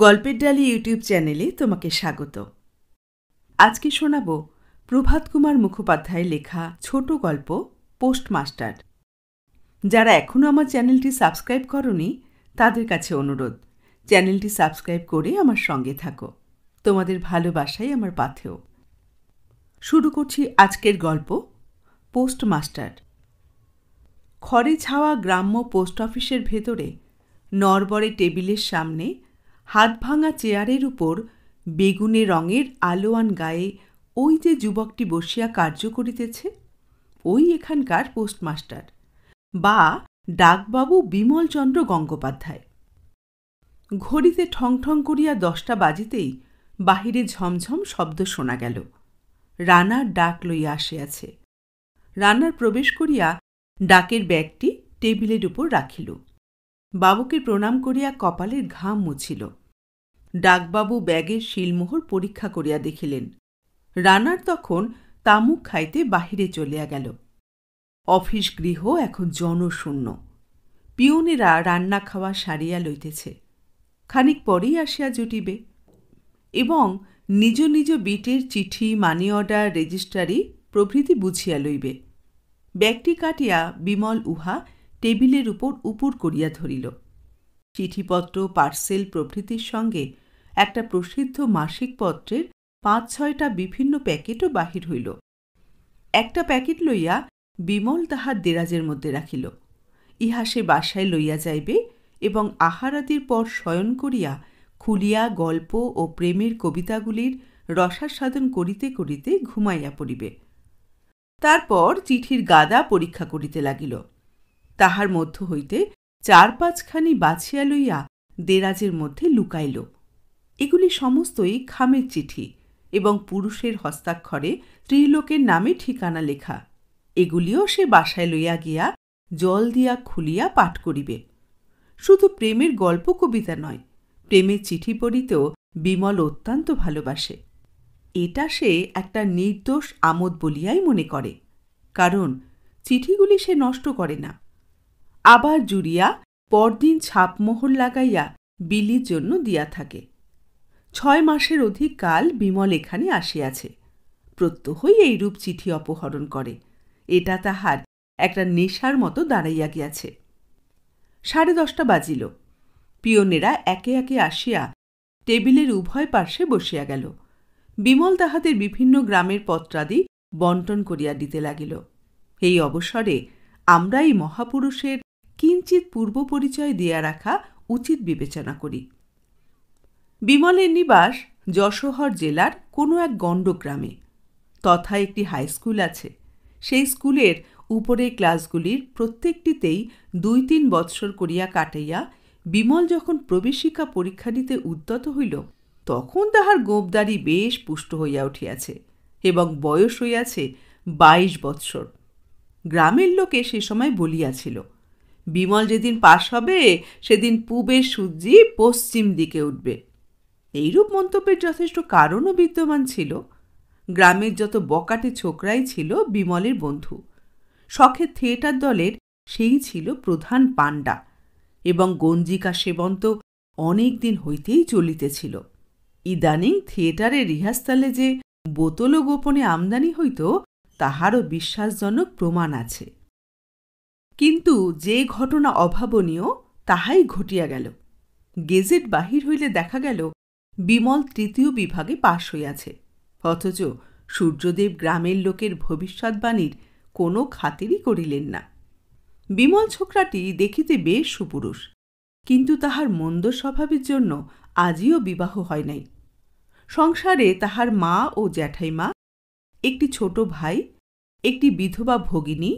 গল্পের ডালি ইউটিউব চ্যানেলে তোমাকে স্বাগত। আজকে শোনাব প্রভাত কুমার মুখোপাধ্যায়ের লেখা ছোট গল্প পোস্টমাস্টার। যারা এখনও আমার চ্যানেলটি সাবস্ক্রাইব করনি তাদের কাছে অনুরোধ, চ্যানেলটি সাবস্ক্রাইব করে আমার সঙ্গে থাকো। তোমাদের ভালোবাসাই আমার পাথেয়। শুরু করছি আজকের গল্প পোস্টমাস্টার। খড়ে ছাওয়া গ্রাম্য পোস্ট অফিসের ভেতরে নড়বড়ে টেবিলের সামনে হাত ভাঙা চেয়ারের উপর বেগুনে রঙের আলোয়ান গায়ে ওই যে যুবকটি বসিয়া কার্য করিতেছে, ওই এখানকার পোস্টমাস্টার বা ডাকবাবু বিমলচন্দ্র গঙ্গোপাধ্যায়। ঘড়িতে ঠং ঠং করিয়া 10টা বাজিতেই বাহিরে ঝমঝম শব্দ শোনা গেল। রানার ডাক লইয়া আসিয়াছে। রানার প্রবেশ করিয়া ডাকের ব্যাগটি টেবিলের উপর রাখিল। বাবুকে প্রণাম করিয়া কপালের ঘাম মুছিল। ডাকবাবু ব্যাগের শিলমোহর পরীক্ষা করিয়া দেখিলেন। রানার তখন তামুক খাইতে বাহিরে চলিয়া গেল। অফিস গৃহ এখন জনশূন্য। পিয়নেরা রান্না খাওয়া সারিয়া লইতেছে। খানিক পরেই আসিয়া জুটিবে এবং নিজ নিজ বিটের চিঠি, মানি অর্ডার, রেজিস্ট্রারি প্রভৃতি বুঝিয়া লইবে। ব্যাগটি কাটিয়া বিমল উহা টেবিলের উপর উপুর করিয়া ধরিল। চিঠিপত্র, পার্সেল প্রভৃতির সঙ্গে একটা প্রসিদ্ধ মাসিক পত্রের 5-6টা বিভিন্ন প্যাকেটও বাহির হইল। একটা প্যাকেট লইয়া বিমল তাহার দেরাজের মধ্যে রাখিল। ইহা সে বাসায় লইয়া যাইবে এবং আহারাদির পর শয়ন করিয়া খুলিয়া গল্প ও প্রেমের কবিতাগুলির রসাস্বাদন করিতে করিতে ঘুমাইয়া পড়িবে। তারপর চিঠির গাদা পরীক্ষা করিতে লাগিল। তাহার মধ্য হইতে 4-5খানি বাছিয়া লইয়া দেরাজের মধ্যে লুকাইল। এগুলি সমস্তই খামের চিঠি এবং পুরুষের হস্তাক্ষরে ত্রিলোকের নামে ঠিকানা লেখা। এগুলিও সে বাসায় লইয়া গিয়া জল দিয়া খুলিয়া পাঠ করিবে। শুধু প্রেমের গল্প কবিতা নয়, প্রেমের চিঠি পড়িতেও বিমল অত্যন্ত ভালোবাসে। এটা সে একটা নির্দোষ আমোদ বলিয়াই মনে করে, কারণ চিঠিগুলি সে নষ্ট করে না। আবার জুড়িয়া পরদিন ছাপমোহর লাগাইয়া বিলির জন্য দিয়া থাকে। 6 মাসের অধিক কাল বিমল এখানে আসিয়াছে। প্রত্যহই এইরূপ চিঠি অপহরণ করে। এটা তাহার একটা নেশার মতো দাঁড়াইয়া গিয়াছে। 10:30 বাজিল। পিয়নেরা একে একে আসিয়া টেবিলের উভয় পার্শ্বে বসিয়া গেল। বিমল তাহাদের বিভিন্ন গ্রামের পত্রাদি বন্টন করিয়া দিতে লাগিল। এই অবসরে আমরা এই মহাপুরুষের কিঞ্চিত পূর্ব পরিচয় দিয়া রাখা উচিত বিবেচনা করি। বিমলের নিবাস যশোহর জেলার কোনো এক গণ্ডগ্রামে। তথা একটি হাইস্কুল আছে। সেই স্কুলের উপরের ক্লাসগুলির প্রত্যেকটিতেই 2-3 বৎসর করিয়া কাটাইয়া বিমল যখন প্রবেশিকা পরীক্ষা দিতে উদ্যত হইল, তখন তাহার গোঁপদাড়ি বেশ পুষ্ট হইয়া উঠিয়াছে এবং বয়স হইয়াছে 22 বৎসর। গ্রামের লোকে সে সময় বলিয়াছিল, বিমল যেদিন পাশ হবে সেদিন পূবের সূর্যি পশ্চিম দিকে উঠবে। এইরূপ মন্তব্যের যথেষ্ট কারণও বিদ্যমান ছিল। গ্রামের যত বকাটে ছোকরাই ছিল বিমলের বন্ধু। শখের থিয়েটার দলের সেই ছিল প্রধান পাণ্ডা এবং গঞ্জিকা সেবন তো অনেক দিন হইতেই চলিতেছিল। ইদানিং থিয়েটারের রিহার্সালে যে বোতলও গোপনে আমদানি হইত, তাহারও বিশ্বাসজনক প্রমাণ আছে। কিন্তু যে ঘটনা অভাবনীয় তাহাই ঘটিয়া গেল। গেজেট বাহির হইলে দেখা গেল বিমল 3য় বিভাগে পাশ হইয়াছে, অথচ সূর্যদেব গ্রামের লোকের ভবিষ্যৎবাণীর কোনো খাতিরই করিলেন না। বিমল ছোকরাটি দেখিতে বেশ সুপুরুষ, কিন্তু তাহার মন্দ স্বভাবের জন্য আজিও বিবাহ হয় নাই। সংসারে তাহার মা ও জ্যাঠাইমা, একটি ছোট ভাই, একটি বিধবা ভগিনী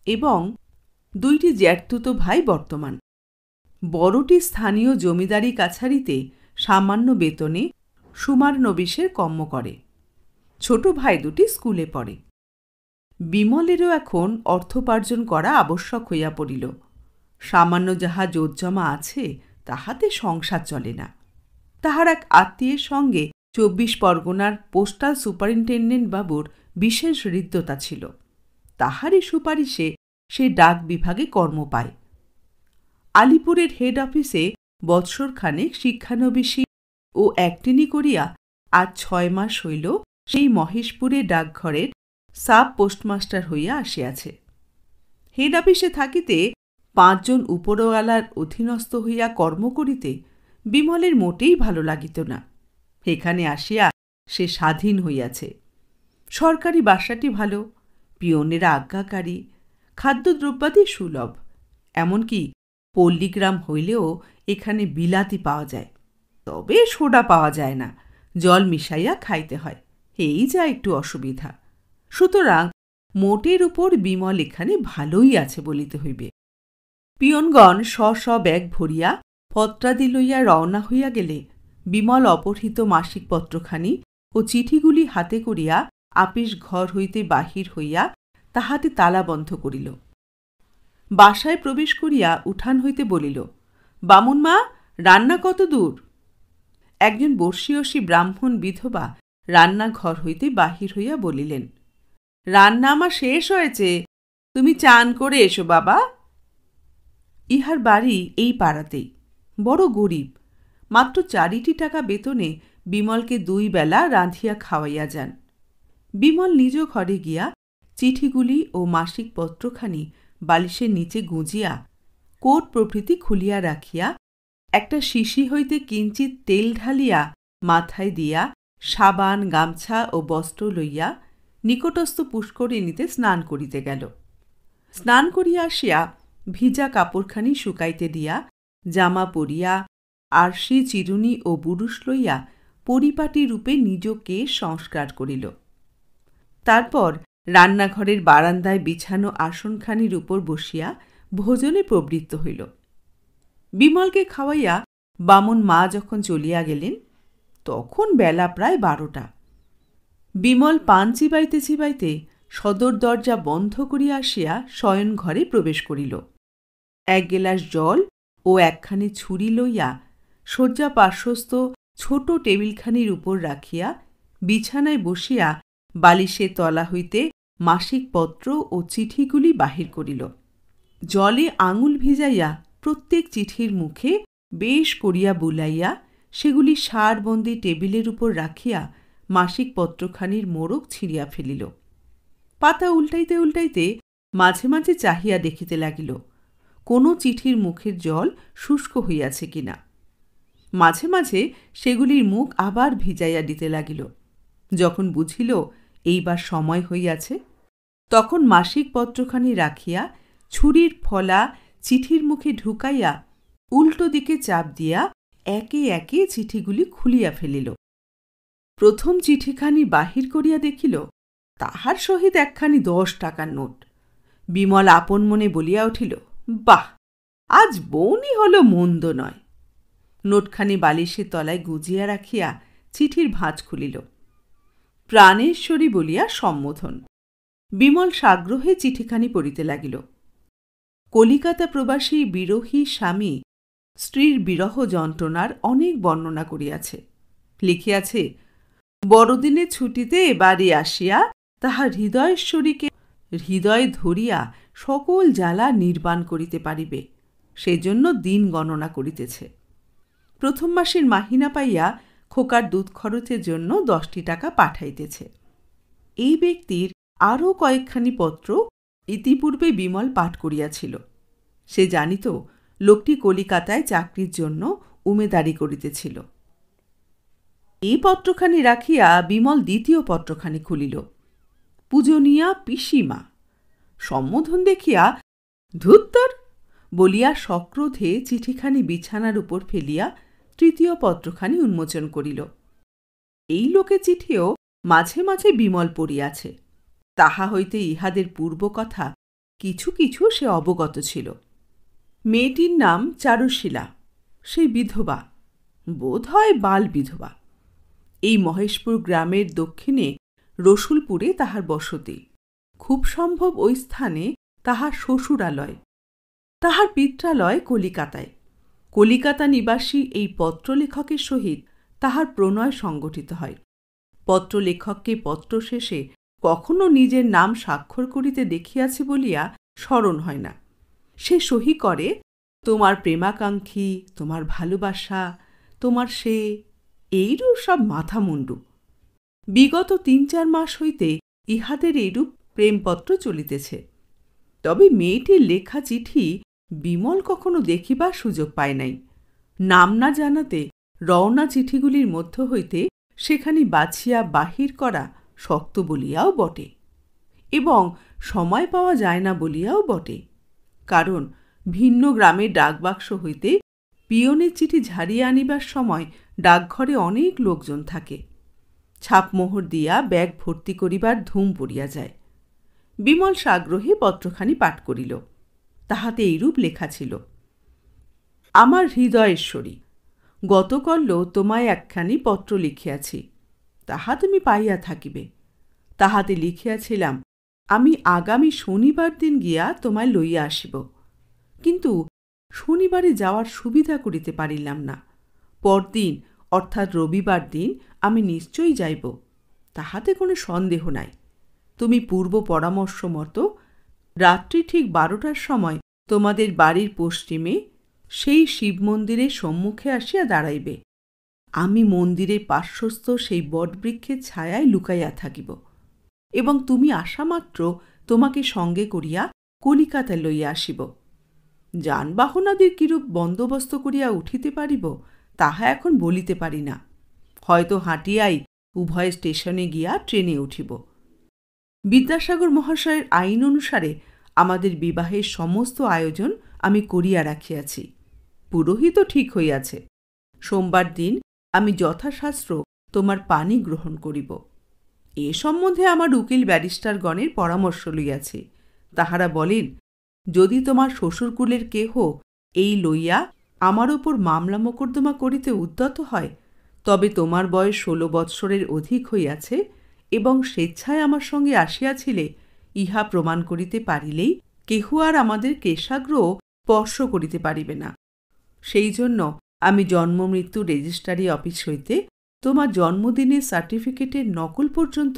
এবং 2টি জ্যাঠতুতো ভাই বর্তমান। বড়টি স্থানীয় জমিদারি কাছারিতে সামান্য বেতনে সুমারনবিশের কর্ম করে। ছোট ভাই দুটি স্কুলে পড়ে। বিমলেরও এখন অর্থোপার্জন করা আবশ্যক হইয়া পড়িল। সামান্য যাহা জোতজমা আছে তাহাতে সংসার চলে না। তাহার এক আত্মীয়ের সঙ্গে 24 পরগনার পোস্টাল সুপারিনটেন্ডেন্ট বাবুর বিশেষ হৃদ্যতা ছিল। তাহারই সুপারিশে সে ডাক বিভাগে কর্ম পায়। আলিপুরের হেড অফিসে বৎসরখানেক শিক্ষানবিশী ও একটিনি করিয়া আজ 6 মাস হইল সেই মহেশপুরে ডাকঘরের সাব পোস্টমাস্টার হইয়া আসিয়াছে। হেড অফিসে থাকিতে 5 জন উপরওয়ালার অধীনস্থ হইয়া কর্ম করিতে বিমলের মোটেই ভালো লাগিত না। এখানে আসিয়া সে স্বাধীন হইয়াছে। সরকারি বাসাটি ভালো, পিয়নেরা আজ্ঞাকারী, খাদ্যদ্রব্যাদি সুলভ, এমনকি পল্লীগ্রাম হইলেও এখানে বিলাতি পাওয়া যায়, তবে সোডা পাওয়া যায় না, জল মিশাইয়া খাইতে হয়, এই যা একটু অসুবিধা। সুতরাং মোটের উপর বিমল এখানে ভালোই আছে বলিতে হইবে। পিয়নগণ স্ব ব্যাগ ভরিয়া পত্রাদি লইয়া রওনা হইয়া গেলে বিমল অপহৃত মাসিক পত্রখানি ও চিঠিগুলি হাতে করিয়া আপিস ঘর হইতে বাহির হইয়া তাহাতে তালা বন্ধ করিল। বাসায় প্রবেশ করিয়া উঠান হইতে বলিল, বামুন মা, রান্না কত দূর? একজন বর্ষীয়সী ব্রাহ্মণ বিধবা রান্নাঘর হইতে বাহির হইয়া বলিলেন, রান্না আমার শেষ হয়েছে, তুমি চান করে এসো বাবা। ইহার বাড়ি এই পাড়াতেই, বড় গরিব, মাত্র 4টি টাকা বেতনে বিমলকে 2 বেলা রাঁধিয়া খাওয়াইয়া যান। বিমল নিজ ঘরে গিয়া চিঠিগুলি ও মাসিক পত্রখানি বালিশের নিচে গুঁজিয়া কোট প্রভৃতি খুলিয়া রাখিয়া একটা শিশি হইতে কিঞ্চিত তেল ঢালিয়া মাথায় দিয়া সাবান, গামছা ও বস্ত্র লইয়া নিকটস্থ পুষ্করিণীতে স্নান করিতে গেল। স্নান করিয়া আসিয়া ভিজা কাপড়খানি শুকাইতে দিয়া জামা পরিয়া আরশি, চিরুনি ও বুরুশ লইয়া পরিপাটি রূপে নিজকে সংস্কার করিল। তারপর রান্নাঘরের বারান্দায় বিছানো আসনখানির উপর বসিয়া ভোজনে প্রবৃত্ত হইল। বিমলকে খাওয়াইয়া বামুন মা যখন চলিয়া গেলেন তখন বেলা প্রায় 12টা। বিমল পান চিবাইতে চিবাইতে সদর দরজা বন্ধ করিয়া আসিয়া শয়ন ঘরে প্রবেশ করিল। 1 গেলাস জল ও একখানি ছুরি লইয়া শয্যা পার্শ্বস্থ ছোট টেবিলখানির উপর রাখিয়া বিছানায় বসিয়া বালিশের তলা হইতে মাসিক পত্র ও চিঠিগুলি বাহির করিল। জলে আঙুল ভিজাইয়া প্রত্যেক চিঠির মুখে বেশ করিয়া বুলাইয়া সেগুলি সারবন্দি টেবিলের উপর রাখিয়া মাসিক পত্রখানির মোড়ক ছিঁড়িয়া ফেলিল। পাতা উল্টাইতে উল্টাইতে মাঝে মাঝে চাহিয়া দেখিতে লাগিল কোনো চিঠির মুখের জল শুষ্ক হইয়াছে কিনা। মাঝে মাঝে সেগুলির মুখ আবার ভিজাইয়া দিতে লাগিল। যখন বুঝিল এইবার সময় হইয়াছে, তখন মাসিক পত্রখানি রাখিয়া ছুরির ফলা চিঠির মুখে ঢুকাইয়া উল্টো দিকে চাপ দিয়া একে একে চিঠিগুলি খুলিয়া ফেলিল। প্রথম চিঠিখানি বাহির করিয়া দেখিল তাহার সহিত একখানি 10 টাকার নোট। বিমল আপন মনে বলিয়া উঠিল, বাহ, আজ বউনি হল মন্দ নয়। নোটখানি বালিশের তলায় গুজিয়া রাখিয়া চিঠির ভাঁজ খুলিল। প্রাণেশ্বরী বলিয়া সম্বোধন। বিমল সাগ্রহে চিঠিখানি পড়িতে লাগিল। কলিকাতা প্রবাসী বিরোহী স্বামী স্ত্রীর বিরহ যন্ত্রণার অনেক বর্ণনা করিয়াছে। লিখিয়াছে, বড়দিনে ছুটিতে বাড়ি আসিয়া তাহার হৃদয়েশ্বরীকে হৃদয়ে ধরিয়া সকল জ্বালা নির্বাণ করিতে পারিবে, সেজন্য দিন গণনা করিতেছে। প্রথম মাসের মাহিনা পাইয়া খোকার দুধ খরচের জন্য 10টি টাকা পাঠাইতেছে। এই ব্যক্তির আরও কয়েকখানি পত্র ইতিপূর্বে বিমল পাঠ করিয়াছিল। সে জানিত লোকটি কলিকাতায় চাকরির জন্য উমেদারি করিতেছিল। এই পত্রখানি রাখিয়া বিমল দ্বিতীয় পত্রখানি খুলিল। পূজনীয়া পিসিমা। সম্বোধন দেখিয়া ধুত্তর বলিয়া সক্রোধে চিঠিখানি বিছানার উপর ফেলিয়া তৃতীয় পত্রখানি উন্মোচন করিল। এই লোকে চিঠিও মাঝে মাঝে বিমল পড়িয়াছে। তাহা হইতে ইহাদের পূর্ব কথা কিছু কিছু সে অবগত ছিল। মেয়েটির নাম চারুশীলা, সেই বিধবা, বোধ হয় বাল বিধবা। এই মহেশপুর গ্রামের দক্ষিণে রসুলপুরে তাহার বসতি। খুব সম্ভব ওই স্থানে তাহার শ্বশুরালয়। তাহার পিত্রালয় কলিকাতায়। কলিকাতা নিবাসী এই পত্রলেখকের সহিত তাহার প্রণয় সংগঠিত হয়। পত্রলেখককে পত্র শেষে কখনো নিজের নাম স্বাক্ষর করিতে দেখিয়াছে বলিয়া স্মরণ হয় না। সে সহি করে, তোমার প্রেমাকাঙ্ক্ষী, তোমার ভালোবাসা, তোমার সে। এইরূপ সব মাথামুন্ডু। বিগত ৩-৪ মাস হইতে ইহাদের এইরূপ প্রেমপত্র চলিতেছে। তবে মেয়েটির লেখা চিঠি বিমল কখনো দেখিবার সুযোগ পায় নাই। নাম না জানাতে রওনা চিঠিগুলির মধ্য হইতে সেখানি বাছিয়া বাহির করা শক্ত বলিয়াও বটে, এবং সময় পাওয়া যায় না বলিয়াও বটে। কারণ ভিন্ন গ্রামের ডাকবাক্স হইতে পিয়নের চিঠি ঝাড়িয়ে আনিবার সময় ডাকঘরে অনেক লোকজন থাকে। ছাপমোহর দিয়া ব্যাগ ভর্তি করিবার ধুম পড়িয়া যায়। বিমল সাগ্রহে পত্রখানি পাঠ করিল। তাহাতে এইরূপ লেখা ছিল: আমার হৃদয়েশ্বরী, গতকল্য তোমায় একখানি পত্র লিখিয়াছি, তাহা তুমি পাইয়া থাকিবে। তাহাতে লিখিয়াছিলাম আমি আগামী শনিবার দিন গিয়া তোমায় লইয়া আসিব, কিন্তু শনিবারে যাওয়ার সুবিধা করিতে পারিলাম না। পরদিন অর্থাৎ রবিবার দিন আমি নিশ্চয়ই যাইব, তাহাতে কোনো সন্দেহ নাই। তুমি পূর্ব পরামর্শ মতো রাত্রি ঠিক 12টার সময় তোমাদের বাড়ির পশ্চিমে সেই শিব মন্দিরের সম্মুখে আসিয়া দাঁড়াইবে। আমি মন্দিরের পার্শ্বস্থ সেই বটবৃক্ষের ছায়ায় লুকাইয়া থাকিব, এবং তুমি আসামাত্র তোমাকে সঙ্গে করিয়া কলিকাতায় লইয়া আসিব। যানবাহনাদির কিরূপ বন্দোবস্ত করিয়া উঠিতে পারিব তাহা এখন বলিতে পারি না। হয়তো হাঁটিয়াই উভয় স্টেশনে গিয়া ট্রেনে উঠিব। বিদ্যাসাগর মহাশয়ের আইন অনুসারে আমাদের বিবাহের সমস্ত আয়োজন আমি করিয়া রাখিয়াছি। পুরোহিতও ঠিক হইয়াছে। সোমবার দিন আমি যথাশাস্ত্র তোমার পানি গ্রহণ করিব। এ সম্বন্ধে আমার উকিল ব্যারিস্টারগণের পরামর্শ লইয়াছি। তাহারা বলেন, যদি তোমার শ্বশুরকুলের কেহ এই লইয়া আমার ওপর মামলা মোকদ্দমা করিতে উদ্যত হয়, তবে তোমার বয়স 16 বৎসরের অধিক হইয়াছে এবং স্বেচ্ছায় আমার সঙ্গে আসিয়াছিলে, ইহা প্রমাণ করিতে পারিলেই কেহ আর আমাদের কেশাগ্র স্পর্শ করিতে পারিবে না। সেই জন্য আমি জন্মমৃত্যু রেজিস্ট্রারি অফিস হইতে তোমার জন্মদিনের সার্টিফিকেটের নকল পর্যন্ত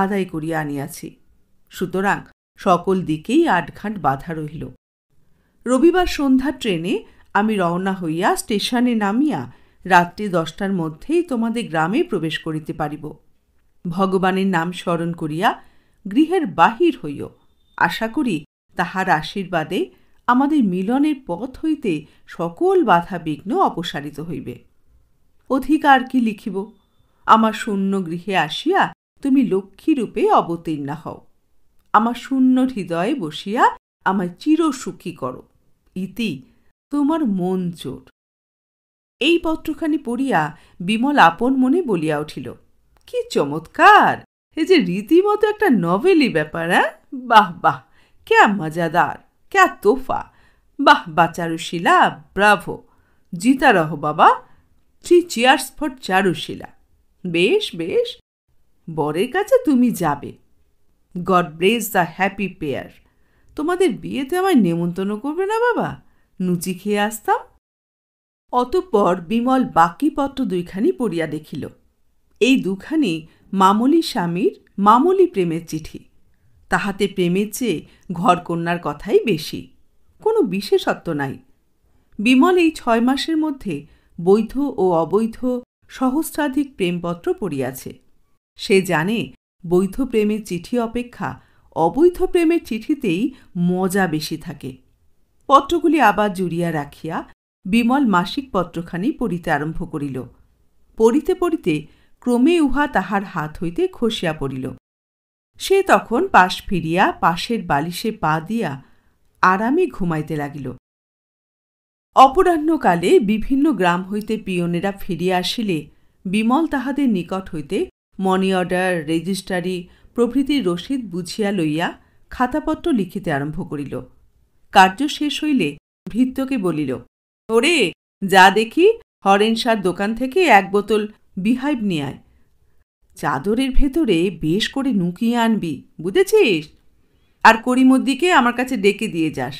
আদায় করিয়া আনিয়াছি। সুতরাং সকল দিকেই আটঘাট বাধা রহিল। রবিবার সন্ধ্যা ট্রেনে আমি রওনা হইয়া স্টেশনে নামিয়া রাত্রি 10টার মধ্যেই তোমাদের গ্রামে প্রবেশ করিতে পারিব। ভগবানের নাম স্মরণ করিয়া গৃহের বাহির হইও। আশা করি তাহার আশীর্বাদে আমাদের মিলনের পথ হইতে সকল বাধা বিঘ্ন অপসারিত হইবে। অধিকার কি লিখিব? আমার শূন্য গৃহে আসিয়া তুমি লক্ষ্মীরূপে অবতীর্ণা হও। আমার শূন্য হৃদয়ে বসিয়া আমায় চিরসুখী করো। ইতি তোমার মন চোর। এই পত্রখানি পড়িয়া বিমল আপন মনে বলিয়া উঠিল, কি চমৎকার! এ যে রীতিমতো একটা নভেলি ব্যাপার। বাহ বাহ, ক্যা মজাদার, ক্যা তোফা! বাহ বাহ চারুশীলা, ব্রাভো! জিতা রহো বাবা। 3 চিয়ার্স ফর চারুশীলা। বেশ বেশ, বরের কাছে তুমি যাবে। God bless the happy pair. তোমাদের বিয়েতে আমায় নেমন্তন্ন করবে না বাবা? নুচি খেয়ে আসতাম। অতঃপর বিমল বাকি পত্র 2খানি পড়িয়া দেখিল। এই 2খানি মামলি স্বামীর মামলি প্রেমের চিঠি। তাহাতে প্রেমের চেয়ে ঘরকন্যার কথাই বেশি, কোনো বিশেষত্ব নাই। বিমল এই 6 মাসের মধ্যে বৈধ ও অবৈধ সহস্রাধিক প্রেমপত্র পড়িয়াছে। সে জানে বৈধ প্রেমের চিঠি অপেক্ষা অবৈধ প্রেমের চিঠিতেই মজা বেশি থাকে। পত্রগুলি আবার জুড়িয়া রাখিয়া বিমল মাসিক পত্রখানি পড়িতে আরম্ভ করিল। পড়িতে পড়িতে ক্রমে উহা তাহার হাত হইতে খসিয়া পড়িল। সে তখন পাশ ফিরিয়া পাশের বালিশে পা দিয়া আরামে ঘুমাইতে লাগিল। অপরাহ্নকালে বিভিন্ন গ্রাম হইতে পিয়নেরা ফিরিয়া আসিলে বিমল তাহাদের নিকট হইতে মনি অর্ডার, রেজিস্ট্রারি প্রভৃতির রসিদ বুঝিয়া লইয়া খাতাপত্র লিখিতে আরম্ভ করিল। কার্য শেষ হইলে ভৃত্যকে বলিল, ওরে যা দেখি হরেনশার দোকান থেকে 1 বোতল বিহাইব নিয়ে আয়। চাদরের ভেতরে বেশ করে নুকিয়ে আনবি, বুঝেছিস? আর করিমদ্দিকে আমার কাছে ডেকে দিয়ে যাস।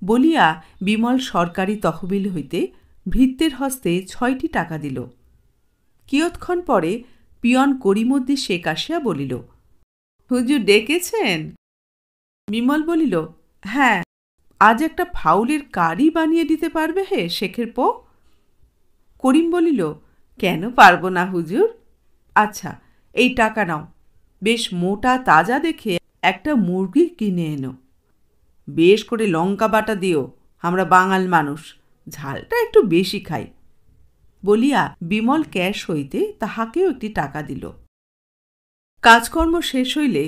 বলিয়া বিমল সরকারি তহবিল হইতে ভৃত্যের হস্তে 6টি টাকা দিল। কিয়ৎক্ষণ পরে পিয়ন করিমদ্দি শেখ আসিয়া বলিল, হুজুর ডেকেছেন? বিমল বলিল, হ্যাঁ, আজ একটা ফাউলের কারি বানিয়ে দিতে পারবে হে শেখের পো? করিম বলিল, কেন পারব না হুজুর? আচ্ছা, এই টাকা নাও, বেশ মোটা তাজা দেখে একটা মুরগি কিনে এনো। বেশ করে লঙ্কা বাটা দিও, আমরা বাঙাল মানুষ, ঝালটা একটু বেশি খাই। বলিয়া বিমল ক্যাশ হইতে তাহাকেও একটি টাকা দিল। কাজকর্ম শেষ হইলে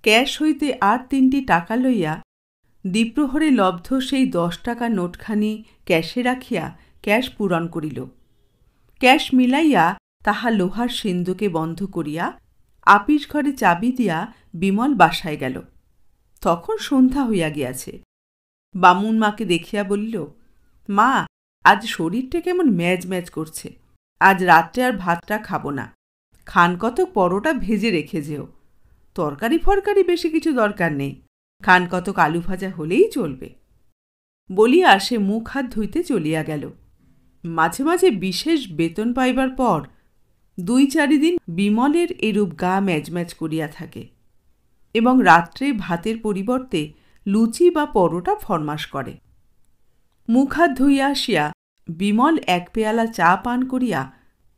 ক্যাশ হইতে আর 3টি টাকা লইয়া দ্বিপ্রহরে লব্ধ সেই 10 টাকার নোটখানি ক্যাশে রাখিয়া ক্যাশ পূরণ করিল। ক্যাশ মিলাইয়া তাহা লোহার সিন্ধুকে বন্ধ করিয়া আপিস ঘরে চাবি দিয়া বিমল বাসায় গেল। তখন সন্ধ্যা হইয়া গিয়াছে। বামুন মাকে দেখিয়া বলিল, মা, আজ শরীরটা কেমন ম্যাজ ম্যাজ করছে। আজ রাত্রে আর ভাতটা খাব না। খান কতক পরোটা ভেজে রেখে যেও। তরকারি ফরকারি বেশি কিছু দরকার নেই, খান কতক আলু ভাজা হলেই চলবে। বলিয়া সে মুখ হাত ধুইতে চলিয়া গেল। মাঝে মাঝে বিশেষ বেতন পাইবার পর 2-4 দিন বিমলের এরূপ গা ম্যাজম্যাজ করিয়া থাকে এবং রাত্রে ভাতের পরিবর্তে লুচি বা পরোটা ফরমাস করে। মুখ হাত ধুইয়া আসিয়া বিমল 1 পেয়ালা চা পান করিয়া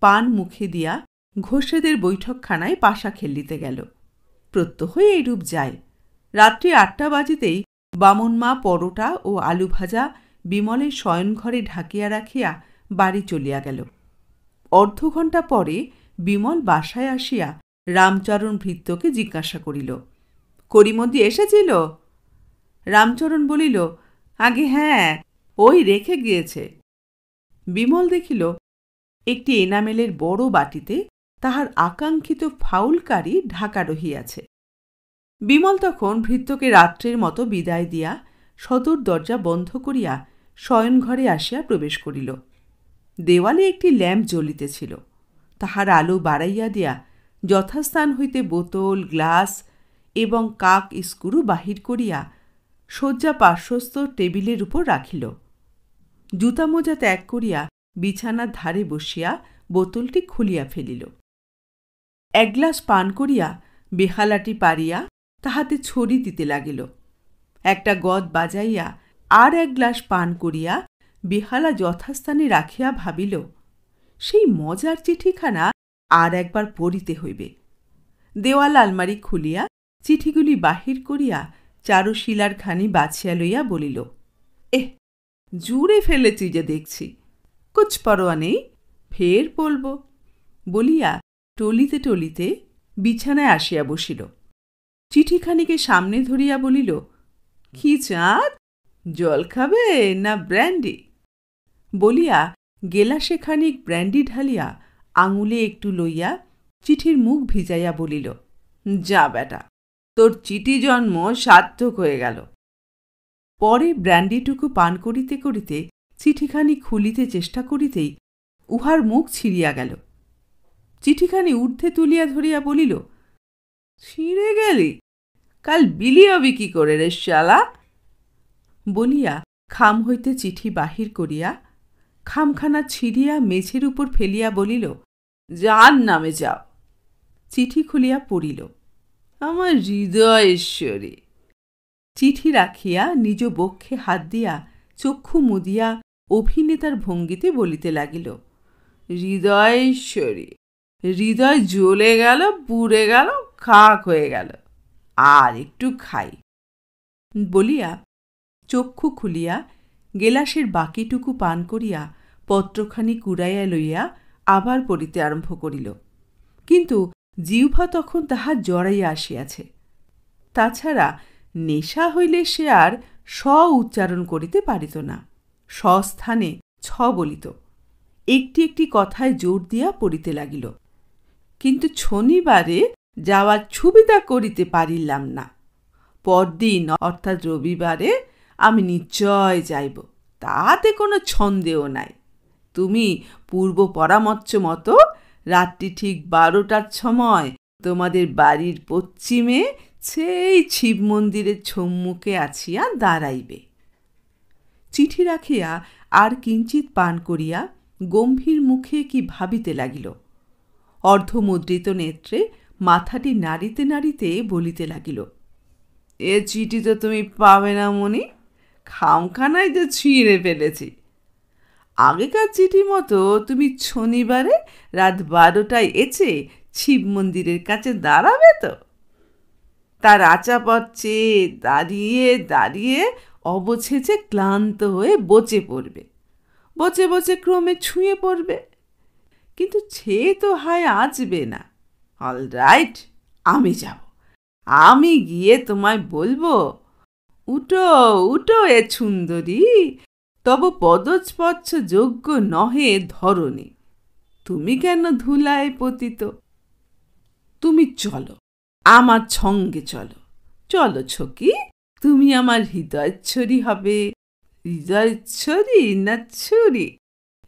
পান মুখে দিয়া ঘোষেদের বৈঠকখানায় পাশা খেলিতে গেল। প্রত্যহই এইরূপ যায়। রাত্রি 8টা বাজিতেই বামুন মা পরোটা ও আলু ভাজা বিমলের শয়নঘরে ঢাকিয়া রাখিয়া বাড়ি চলিয়া গেল। অর্ধঘণ্টা পরে বিমল বাসায় আসিয়া রামচরণ ভৃত্যকে জিজ্ঞাসা করিল, করিমদি এসেছিল? রামচরণ বলিল, আগে হ্যাঁ, ওই রেখে গিয়েছে। বিমল দেখিল একটি এনামেলের বড় বাটিতে তাহার আকাঙ্ক্ষিত ফাউল কারি ঢাকা রহিয়াছে। বিমল তখন ভৃত্যকে রাত্রের মতো বিদায় দিয়া সদর দরজা বন্ধ করিয়া শয়নঘরে আসিয়া প্রবেশ করিল। দেওয়ালে একটি ল্যাম্প জ্বলিতেছিল। তাহার আলো বাড়াইয়া দিয়া যথাস্থান হইতে বোতল, গ্লাস এবং কাক স্ক্রু বাহির করিয়া শয্যা পার্শ্বস্থ টেবিলের উপর রাখিল। জুতা মোজা ত্যাগ করিয়া বিছানার ধারে বসিয়া বোতলটি খুলিয়া ফেলিল। 1 গ্লাস পান করিয়া বেহালাটি পারিয়া তাহাতে ছড়ি দিতে লাগিল। একটা গদ বাজাইয়া আর 1 গ্লাস পান করিয়া বেহালা যথাস্থানে রাখিয়া ভাবিল, সেই মজার চিঠিখানা আর একবার পড়িতে হইবে। দেওয়াল আলমারি খুলিয়া চিঠিগুলি বাহির করিয়া চারুশিলার খানি বাছিয়া লইয়া বলিল, এহ, জুড়ে ফেলেছি যে দেখছি, কুছ পরোয়া নেই, ফের বলব। বলিয়া টলিতে টলিতে বিছানায় আসিয়া বসিল। চিঠিখানিকে সামনে ধরিয়া বলিল, কি চাঁদ, জল খাবে না ব্র্যান্ডি? বলিয়া গেলাসে খানিক ব্র্যান্ডি ঢালিয়া আঙুলে একটু লইয়া চিঠির মুখ ভিজাইয়া বলিল, যা বেটা, তোর চিঠি জন্ম সার্থক হয়ে গেল। পরে ব্র্যান্ডিটুকু পান করিতে করিতে চিঠিখানি খুলিতে চেষ্টা করিতেই উহার মুখ ছিঁড়িয়া গেল। চিঠিখানি ঊর্ধ্বে তুলিয়া ধরিয়া বলিল, ছিঁড়ে গেলি? কাল বিলি হবি কি করে রে শালা? বলিয়া খাম হইতে চিঠি বাহির করিয়া খামখানা ছিঁড়িয়া মেঝের উপর ফেলিয়া বলিল, যার নামে যাও। চিঠি খুলিয়া পড়িল, আমার হৃদয়েশ্বরী। চিঠি রাখিয়া নিজ বক্ষে হাত দিয়া চক্ষু মুদিয়া অভিনেতার ভঙ্গিতে বলিতে লাগিল, হৃদয়েশ্বরী, হৃদয় জ্বলে গেল, পুড়ে গেল, খাক হয়ে গেল, আর একটু খাই। বলিয়া চক্ষু খুলিয়া গেলাসের বাকিটুকু পান করিয়া পত্রখানি কুড়াইয়া লইয়া আবার পড়িতে আরম্ভ করিল। কিন্তু জিহ্বা তখন তাহার জড়াইয়া আসিয়াছে। তাছাড়া নেশা হইলে সে আর স উচ্চারণ করিতে পারিত না, স্বস্থানে ছ বলিত। একটি একটি কথায় জোর দিয়া পড়িতে লাগিল। কিন্তু শনিবারে যাওয়ার সুবিধা করিতে পারিলাম না। পরদিন অর্থাৎ রবিবারে আমি নিশ্চয় যাইব, তাতে কোনো সন্দেহ নাই। তুমি পূর্ব পরামর্শ মতো রাত্রি ঠিক 12টার সময় তোমাদের বাড়ির পশ্চিমে সেই শিব মন্দিরের সম্মুখে আসিয়া দাঁড়াইবে। চিঠি রাখিয়া আর কিঞ্চিত পান করিয়া গম্ভীর মুখে কি ভাবিতে লাগিল। অর্ধমুদ্রিত নেত্রে মাথাটি নাড়িতে নাড়িতে বলিতে লাগিল, এ চিঠি তো তুমি পাবে না মনি, খামখানায় তো ছিঁড়ে ফেলেছি। আগেকার চিঠি মতো তুমি শনিবারে রাত 12টায় এসে শিব মন্দিরের কাছে দাঁড়াবে তো? তার আচাপথ চেয়ে দাঁড়িয়ে দাঁড়িয়ে অবশেষে ক্লান্ত হয়ে বসে পড়বে, বসে বসে ক্রমে ছুঁয়ে পড়বে, কিন্তু সে তো হায় আসবে না। অলরাইট, আমি যাব। আমি গিয়ে তোমায় বলবো, উঠো উঠো এ সুন্দরী, তব পদস্পর্শ যোগ্য নহে ধরণী, তুমি কেন ধুলায় পতিত? তুমি চলো, আমার সঙ্গে চলো, চলো ছকি, তুমি আমার হৃদয়চ্ছরি হবে। হৃদয়চ্ছরি না ছুরি?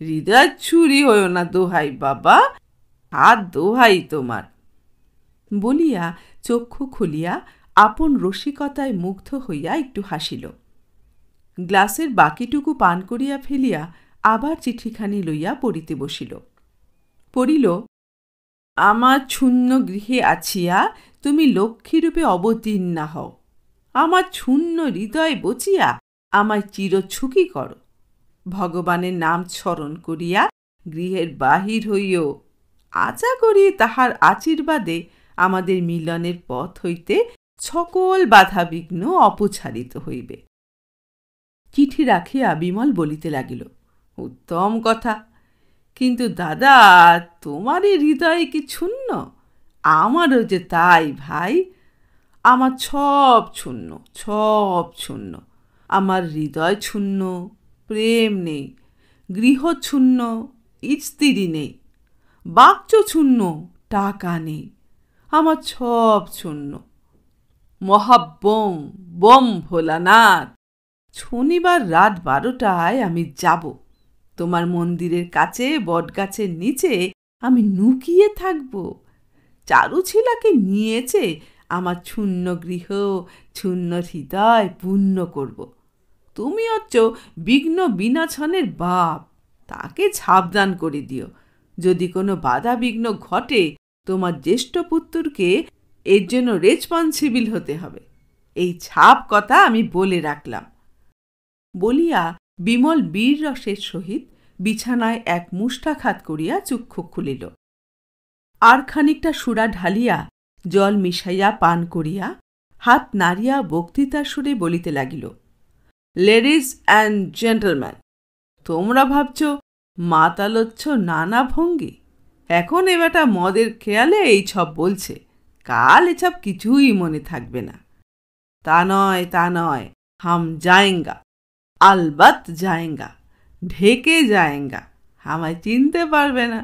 হৃদয়চ্ছুরি হয়েও না দোহাই বাবা, হাত দোহাই তোমার। বলিয়া চক্ষু খুলিয়া আপন রসিকতায় মুগ্ধ হইয়া একটু হাসিল। গ্লাসের বাকিটুকু পান করিয়া ফেলিয়া আবার চিঠিখানি লইয়া পড়িতে বসিল। পড়িল, আমার শূন্য গৃহে আছিয়া তুমি লক্ষ্মীরূপে অবতীর্ণা হও, আমার শূন্য হৃদয় বচিয়া আমায় চিরছুকি করো, ভগবানের নাম স্মরণ করিয়া গৃহের বাহির হইও, আশা করি তাহার আশীর্বাদে আমাদের মিলনের পথ হইতে সকল বাধাবিঘ্ন অপসারিত হইবে। চিঠি রাখিয়া বিমল বলিতে লাগিল, উত্তম কথা, কিন্তু দাদা তোমারই হৃদয়ে কি শূন্য? আমারও যে তাই ভাই, আমার সব শূন্য, সব শূন্য। আমার হৃদয় শূন্য, প্রেম নেই, গৃহ শূন্য, স্ত্রী নেই, বাক্য শূন্য, টাকা নেই, আমার সব শূন্য। মহাব্বোম বোম ভোলানাথ, শনিবার রাত 12টায় আমি যাব। তোমার মন্দিরের কাছে বটগাছের নিচে আমি নুকিয়ে থাকব। চারুছিলাকে নিয়েছে আমার শূন্য গৃহ, শূন্য হৃদয় পূর্ণ করব। তুমি হচ্ছ বিঘ্ন বিনাশনের বাপ, তাকে সাবধান করে দিও। যদি কোনো বাধা বিঘ্ন ঘটে, তোমার জ্যেষ্ঠ পুত্রকে এর জন্য রেসপন্সিবল হতে হবে। এই ছাপ কথা আমি বলে রাখলাম। বলিয়া বিমল বীর রসের সহিত বিছানায় এক মুষ্টাঘাত করিয়া চক্ষু খুলিল। আর খানিকটা সুরা ঢালিয়া জল মিশাইয়া পান করিয়া হাত নাড়িয়া বক্তৃতার সুরে বলিতে লাগিল, লেডিজ অ্যান্ড জেন্টলম্যান, তোমরা ভাবছ মাতালোচ্ছ নানা ভঙ্গি, এখন এ বেটা মদের খেয়ালে এই সব বলছে, কাল এসব কিছুই মনে থাকবে না। তা নয়, তা নয়, হাম যায়েঙ্গা, আলবাত যায়েঙ্গা, ঢেকে যায়েঙ্গা, আমায় চিনতে পারবে না।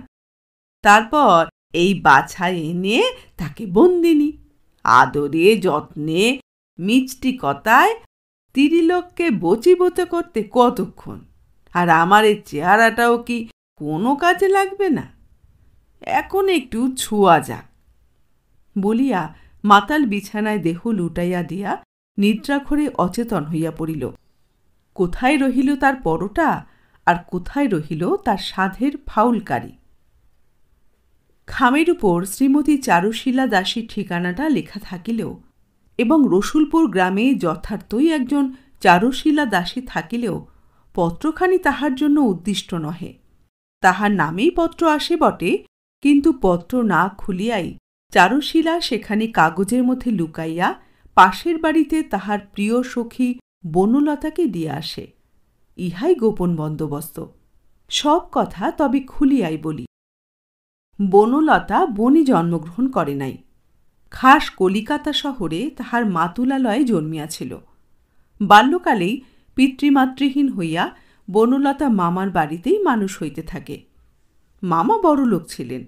তারপর এই বাছা এনে তাকে বন্দিনী, আদরে যত্নে মিষ্টি কথায় তিরিলোককে বচীভূত করতে কতক্ষণ, আর আমার এই চেহারাটাও কি কোনো কাজে লাগবে না? এখন একটু ছোঁয়া যাক। বলিয়া মাতাল বিছানায় দেহ লুটাইয়া দিয়া নিদ্রাঘরে অচেতন হইয়া পড়িল। কোথায় রহিল তার পরোটা, আর কোথায় রহিল তার সাধের ফাউলকারি? খামের উপর শ্রীমতী চারুশীলা দাসীর ঠিকানাটা লেখা থাকিলেও এবং রসুলপুর গ্রামে যথার্থই একজন চারুশীলা দাসী থাকিলেও পত্রখানি তাহার জন্য উদ্দিষ্ট নহে। তাহার নামেই পত্র আসে বটে, কিন্তু পত্র না খুলিয়াই চারুশীলা সেখানে কাগজের মধ্যে লুকাইয়া পাশের বাড়িতে তাহার প্রিয় সখী বনলতাকে দিয়ে আসে। ইহাই গোপন বন্দোবস্ত। সব কথা তবে খুলিয়াই বলি। বনলতা বনে জন্মগ্রহণ করে নাই, খাস কলিকাতা শহরে তাহার মাতুলালয়ে জন্মিয়াছিল। বাল্যকালেই পিতৃমাতৃহীন হইয়া বনলতা মামার বাড়িতেই মানুষ হইতে থাকে। মামা বড়লোক ছিলেন,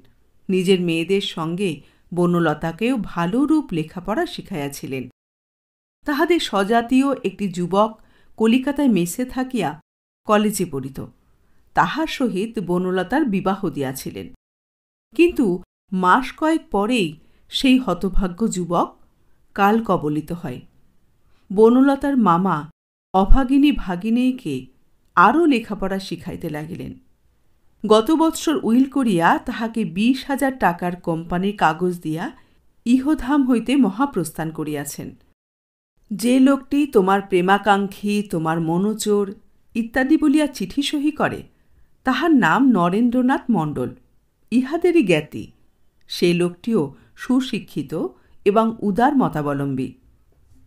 নিজের মেয়েদের সঙ্গে বনলতাকেও ভালোরূপ লেখাপড়া শিখাইয়াছিলেন। তাহাদের স্বজাতীয় একটি যুবক কলিকাতায় মেসে থাকিয়া কলেজে পড়িত, তাহার সহিত বনলতার বিবাহ দিয়াছিলেন। কিন্তু মাস কয়েক পরেই সেই হতভাগ্য যুবক কাল কবলিত হয়। বনলতার মামা অভাগিনী ভাগিনীকে আরও লেখাপড়া শিখাইতে লাগিলেন। গত বৎসর উইল করিয়া তাহাকে 20,000 টাকার কোম্পানির কাগজ দিয়া ইহধাম হইতে মহাপ্রস্থান করিয়াছেন। যে লোকটি তোমার প্রেমাকাঙ্ক্ষী, তোমার মনোচোর ইত্যাদি বলিয়া চিঠি সহি করে, তাহার নাম নরেন্দ্রনাথ মণ্ডল। ইহাদেরই জ্ঞাতি। সেই লোকটিও সুশিক্ষিত এবং উদার মতাবলম্বী।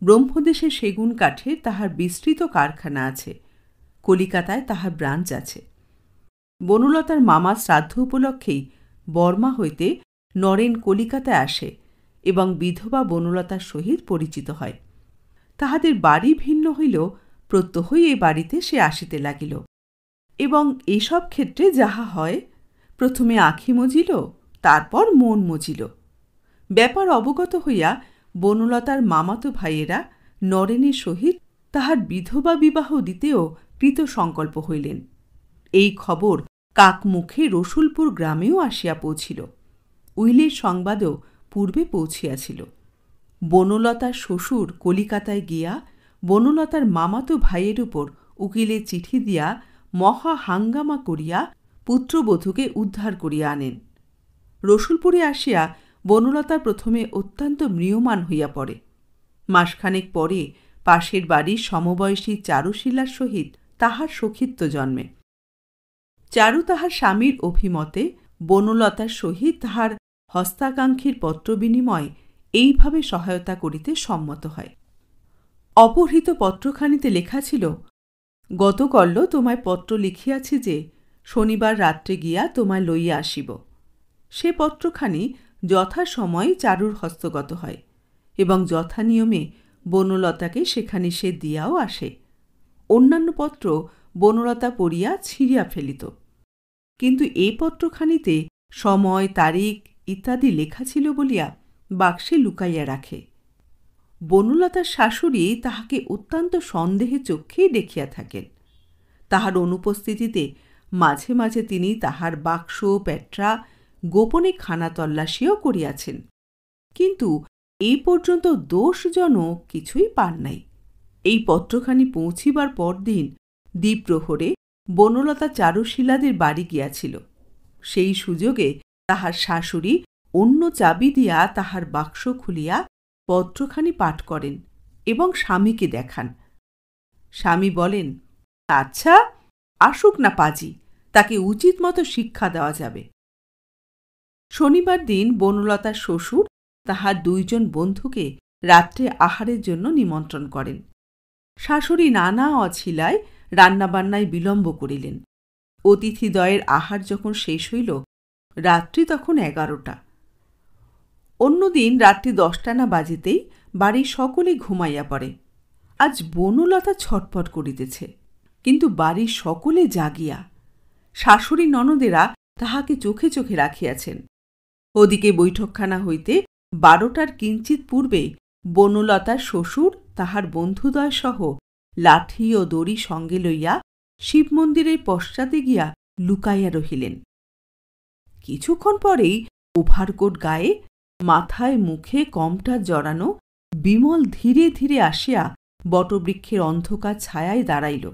ব্রহ্মদেশে সেগুন কাঠের তাহার বিস্তৃত কারখানা আছে। কলিকাতায় তাহার ব্রাঞ্চ আছে। বনলতার মামার শ্রাদ্ধ উপলক্ষেই বর্মা হইতে নরেন কলিকাতায় আসে এবং বিধবা বনলতার সহিত পরিচিত হয়। তাহাদের বাড়ি ভিন্ন হইলেও প্রত্যহই এই বাড়িতে সে আসিতে লাগিল এবং এইসব ক্ষেত্রে যাহা হয়, প্রথমে আঁখি মজিল, তারপর মন মজিল। ব্যাপার অবগত হইয়া বনলতার মামাতো ভাইয়েরা নরেনের সহিত তাহার বিধবা বিবাহ দিতেও কৃতসংকল্প হইলেন। এই খবর কাকমুখে রসুলপুর গ্রামেও আসিয়া পৌঁছিল। উইলের সংবাদও পূর্বে পৌঁছিয়াছিল। বনলতার শ্বশুর কলিকাতায় গিয়া বনলতার মামাতো ভাইয়ের উপর উকিলের চিঠি দিয়া মহা হাঙ্গামা করিয়া পুত্রবধূকে উদ্ধার করিয়া আনেন। রসুলপুরে আসিয়া বনলতা প্রথমে অত্যন্ত ম্রিয়মাণ হইয়া পড়ে। মাসখানেক পরে পাশের বাড়ির সমবয়সী চারুশীলার সহিত তাহার সখিত্ব জন্মে। চারু তাহার স্বামীর অভিমতে বনলতার সহিত তাহার হস্তাকাঙ্ক্ষীর পত্র বিনিময় এইভাবে সহায়তা করিতে সম্মত হয়। অপহৃত পত্রখানিতে লেখা ছিল, গতকল্য তোমায় পত্র লিখিয়াছি যে শনিবার রাত্রে গিয়া তোমায় লইয়া আসিব। সে পত্রখানি যথাসময়ে চারুর হস্তগত হয় এবং যথানিয়মে বনলতাকে সেখানে সে দিয়াও আসে। অন্যান্য পত্র বনলতা পড়িয়া ছিঁড়িয়া ফেলিত, কিন্তু এই পত্রখানিতে সময়, তারিখ ইত্যাদি লেখা ছিল বলিয়া বাক্সে লুকাইয়া রাখে। বনলতার শাশুড়ি তাহাকে অত্যন্ত সন্দেহে চক্ষেই দেখিয়া থাকেন। তাহার অনুপস্থিতিতে মাঝে মাঝে তিনি তাহার বাক্স পেট্রা গোপনে খানা তল্লাশিও করিয়াছেন, কিন্তু এই পর্যন্ত দোষজনক কিছুই পান নাই। এই পত্রখানি পৌঁছিবার পরদিন দ্বিপ্রহরে বনলতা চারুশীলাদের বাড়ি গিয়াছিল। সেই সুযোগে তাহার শাশুড়ি অন্য চাবি দিয়া তাহার বাক্স খুলিয়া পত্রখানি পাঠ করেন এবং স্বামীকে দেখান। স্বামী বলেন, আচ্ছা, আসুক না পাজি, তাকে উচিত মতো শিক্ষা দেওয়া যাবে। শনিবার দিন বনলতার শ্বশুর তাহার 2 জন বন্ধুকে রাত্রে আহারের জন্য নিমন্ত্রণ করেন। শাশুড়ি নানা অছিলায় রান্নাবান্নায় বিলম্ব করিলেন। অতিথিদ্বয়ের আহার যখন শেষ হইল, রাত্রি তখন 11টা। অন্যদিন রাত্রি 10টা না বাজিতেই বাড়ির সকলে ঘুমাইয়া পড়ে। আজ বনলতা ছটপট করিতেছে, কিন্তু বাড়ির সকলে জাগিয়া। শাশুড়ি ননদেরা তাহাকে চোখে চোখে রাখিয়াছেন। ওদিকে বৈঠকখানা হইতে 12টার কিঞ্চিত পূর্বে বনলতার শ্বশুর তাহার বন্ধুদ্বয় সহ লাঠি ও দড়ি সঙ্গে লইয়া শিব মন্দিরের পশ্চাতে গিয়া লুকাইয়া রহিলেন। কিছুক্ষণ পরেই ওভারকোট গায়ে, মাথায় মুখে কমটা জড়ানো বিমল ধীরে ধীরে আসিয়া বটবৃক্ষের অন্ধকার ছায়ায় দাঁড়াইল।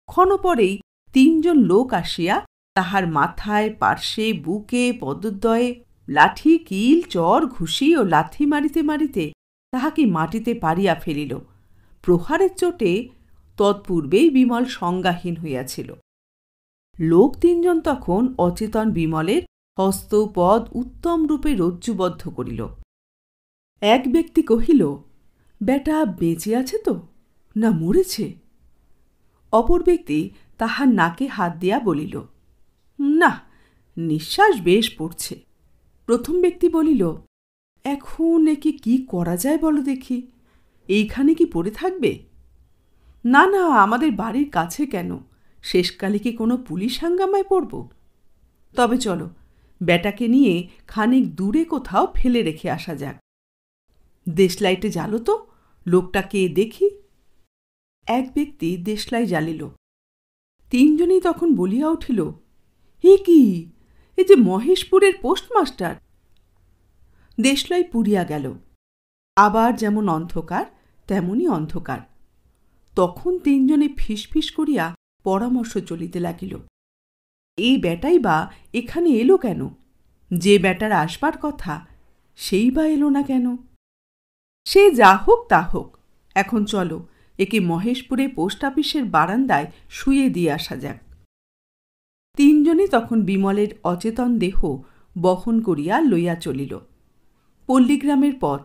ক্ষণপরেই 3 জন লোক আসিয়া তাহার মাথায়, পার্শ্বে, বুকে, পদদ্বয়ে লাঠি, কিল, চর, ঘুষি ও লাথি মারিতে মারিতে তাহাকে মাটিতে পাড়িয়া ফেলিল। প্রহারের চোটে তৎপূর্বেই বিমল সংজ্ঞাহীন হইয়াছিল। লোক 3 জন তখন অচেতন বিমলের হস্ত পদ উত্তম রূপে রজ্জুবদ্ধ করিল। এক ব্যক্তি কহিল, বেটা বেঁচে আছে তো, না মরেছে? অপর ব্যক্তি তাহার নাকে হাত দিয়া বলিল, না, নিঃশ্বাস বেশ পড়ছে। প্রথম ব্যক্তি বলিল, এখন একে কি করা যায় বলো দেখি, এইখানে কি পড়ে থাকবে? না না, আমাদের বাড়ির কাছে কেন, শেষকালে কি কোনো পুলিশ হাঙ্গামায় পড়ব? তবে চলো, বেটাকে নিয়ে খানিক দূরে কোথাও ফেলে রেখে আসা যাক। দেশলাইটে জ্বালো তো, লোকটা কে দেখি। এক ব্যক্তি দেশলাই জ্বালিল। 3 জনেই তখন বলিয়া উঠিল, এ কি, এ যে মহেশপুরের পোস্টমাস্টার। দেশলাই পুড়িয়া গেল। আবার যেমন অন্ধকার তেমনি অন্ধকার। তখন 3 জনে ফিসফিস করিয়া পরামর্শ চলিতে লাগিল, এই বেটাই বা এখানে এলো কেন? যে বেটার আসবার কথা সেই বা এলো না কেন? সে যা হোক তা হোক, এখন চলো একে মহেশপুরে পোস্ট অফিসের বারান্দায় শুইয়ে দিয়ে আসা যাক। তিনজনে তখন বিমলের অচেতন দেহ বহন করিয়া লইয়া চলিল। পল্লীগ্রামের পথ,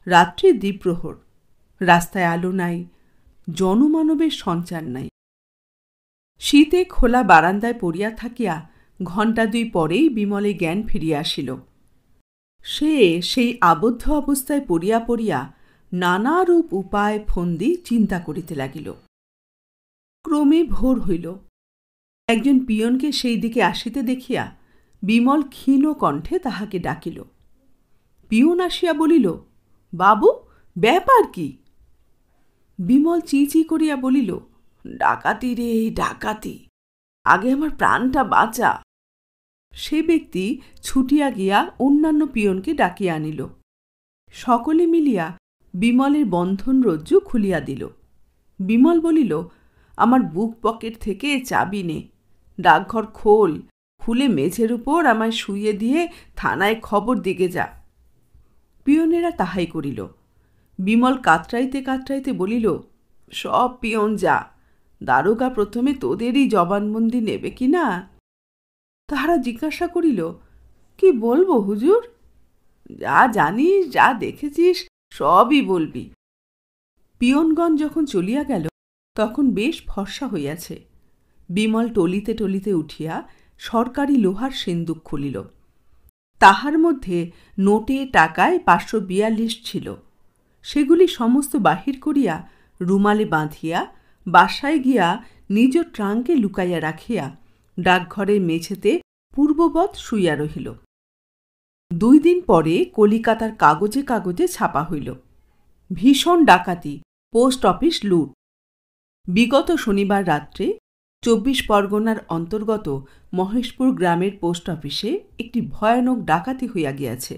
রাত্রি দ্বিপ্রহর, রাস্তায় আলো নাই, জনমানবের সঞ্চার নাই। শীতে খোলা বারান্দায় পড়িয়া থাকিয়া ঘণ্টা ২ পরেই বিমলে জ্ঞান ফিরিয়া আসিল। সে সেই আবদ্ধ অবস্থায় পড়িয়া পড়িয়া নানারূপ উপায় ফন্দি চিন্তা করিতে লাগিল। ক্রমে ভোর হইল। একজন পিয়নকে সেই দিকে আসিতে দেখিয়া বিমল ক্ষীণ কণ্ঠে তাহাকে ডাকিল। পিয়ন আসিয়া বলিল, বাবু, ব্যাপার কি? বিমল চি করিয়া বলিল, ডাকাতি রে, ডাকাতি, আগে আমার প্রাণটা বাঁচা। সে ব্যক্তি ছুটিয়া গিয়া অন্যান্য পিয়নকে ডাকিয়া আনিল। সকলে মিলিয়া বিমলের বন্ধন রজ্জু খুলিয়া দিল। বিমল বলিল, আমার বুক পকেট থেকে চাবি নে, ডাকঘর খোল, খুলে মেঝের উপর আমায় শুইয়ে দিয়ে থানায় খবর দিকে যা। পিয়নেরা তাহাই করিল। বিমল কাতরাইতে কাতরাইতে বলিল, সব পিয়ন যা, দারোগা প্রথমে তোদেরই জবানবন্দি নেবে কি না? তাহারা জিজ্ঞাসা করিল, কি বলবো হুজুর? যা জানিস, যা দেখেছিস, সবই বলবি। পিয়নগণ যখন চলিয়া গেল তখন বেশ ফর্সা হইয়াছে। বিমল টলিতে টলিতে উঠিয়া সরকারি লোহার সিন্দুক খুলিল। তাহার মধ্যে নোটে টাকায় ৫৪২ ছিল। সেগুলি সমস্ত বাহির করিয়া রুমালে বাঁধিয়া বাসায় গিয়া নিজ ট্রাঙ্কে লুকাইয়া রাখিয়া ডাকঘরের মেঝেতে পূর্ববৎ শুইয়া রহিল। ২ দিন পরে কলিকাতার কাগজে কাগজে ছাপা হইল, ভীষণ ডাকাতি, পোস্ট অফিস লুট। বিগত শনিবার রাত্রে ২৪ পরগনার অন্তর্গত মহেশপুর গ্রামের পোস্ট অফিসে একটি ভয়ানক ডাকাতি হইয়া গিয়াছে।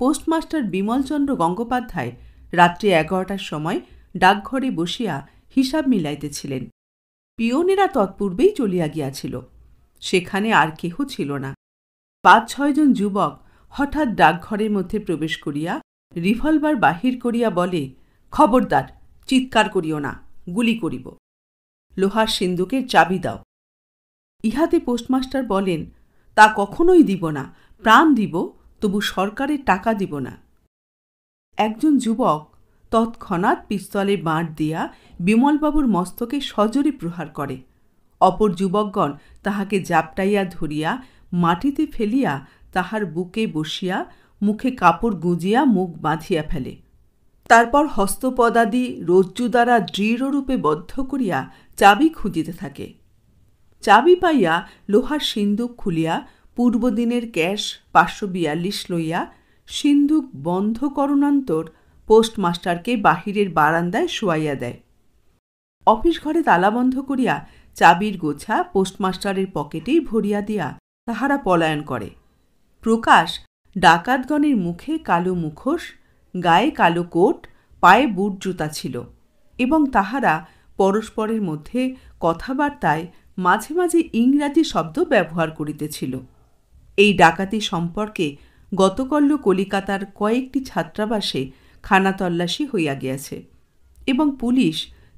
পোস্টমাস্টার বিমলচন্দ্র গঙ্গোপাধ্যায় রাত্রি ১১টার সময় ডাকঘরে বসিয়া হিসাব মিলাইতেছিলেন। পিয়নেরা তৎপূর্বেই চলিয়া গিয়াছিল। সেখানে আর কেহ ছিল না। ৫-৬ জন যুবক হঠাৎ ডাকঘরের মধ্যে প্রবেশ করিয়া রিভলভার বাহির করিয়া বলে, খবরদার, চিৎকার করিও না, গুলি করিব। লোহার সিন্দুকের চাবি দাও। ইহাতে পোস্টমাস্টার বলেন, তা কখনোই দিব না, প্রাণ দিব, তবু সরকারের টাকা দিব না। একজন যুবক তৎক্ষণাৎ পিস্তলে বাঁট দিয়া বিমলবাবুর মস্তকে সজোরে প্রহার করে। অপর যুবকগণ তাহাকে জাপটাইয়া ধরিয়া মাটিতে ফেলিয়া তাহার বুকে বসিয়া মুখে কাপড় গুঁজিয়া মুখ বাঁধিয়া ফেলে। তারপর হস্তপদাদি রজ্জু দ্বারা দৃঢ়রূপে বদ্ধ করিয়া চাবি খুঁজিতে থাকে। চাবি পাইয়া লোহার সিন্দুক খুলিয়া পূর্বদিনের ক্যাশ ৫৪২ লইয়া সিন্দুক বন্ধ করণান্তর পোস্টমাস্টারকে বাহিরের বারান্দায় শোয়াইয়া দেয়। অফিস ঘরে তালাবন্ধ করিয়া চাবির গোছা পোস্টমাস্টারের পকেটেই ভরিয়া দিয়া তাহারা পলায়ন করে। প্রকাশ ডাকাতগণের মুখে কালো মুখোশ, গায়ে কালো কোট, পায়ে বুট জুতা ছিল এবং তাহারা পরস্পরের মধ্যে কথাবার্তায় মাঝে মাঝে ইংরাজি শব্দ ব্যবহার করিতেছিল। এই ডাকাতি সম্পর্কে গতকল্য কলিকাতার কয়েকটি ছাত্রাবাসে খানাতল্লাশি হইয়া গিয়াছে এবং পুলিশ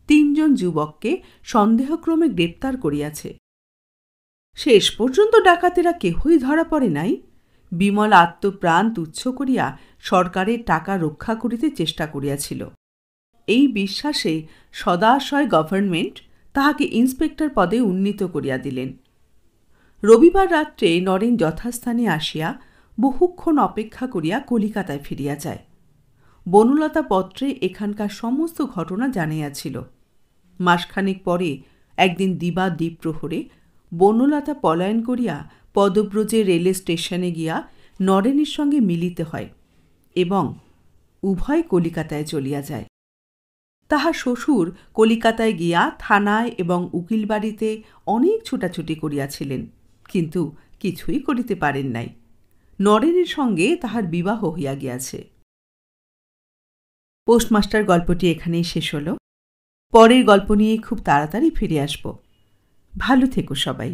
৩ জন যুবককে সন্দেহক্রমে গ্রেপ্তার করিয়াছে। শেষ পর্যন্ত ডাকাতেরা কেহই ধরা পড়ে নাই। বিমল আত্মপ্রাণ তুচ্ছ করিয়া সরকারের টাকা রক্ষা করিতে চেষ্টা করিয়াছিল। এই বিশ্বাসে সদাশয় গভর্নমেন্ট তাহাকে ইন্সপেক্টর পদে উন্নীত করিয়া দিলেন। রবিবার রাত্রে নরেন যথাস্থানে আসিয়া বহুক্ষণ অপেক্ষা করিয়া কলিকাতায় ফিরিয়া যায়। বনলতা পত্রে এখানকার সমস্ত ঘটনা জানাইয়াছিল। মাসখানেক পরে একদিন দিবা দ্বিপ্রহরে বনলতা পলায়ন করিয়া পদব্রজে রেলে স্টেশনে গিয়া নরেনের সঙ্গে মিলিত হয় এবং উভয় কলিকাতায় চলিয়া যায়। তাহার শ্বশুর কলিকাতায় গিয়া থানায় এবং উকিল বাড়িতে অনেক ছুটাছুটি করিয়াছিলেন, কিন্তু কিছুই করিতে পারেন নাই। নরেনের সঙ্গে তাহার বিবাহ হইয়া গিয়াছে। পোস্টমাস্টার গল্পটি এখানেই শেষ হল। পরের গল্প নিয়ে খুব তাড়াতাড়ি ফিরে আসব। ভালো থেকো সবাই।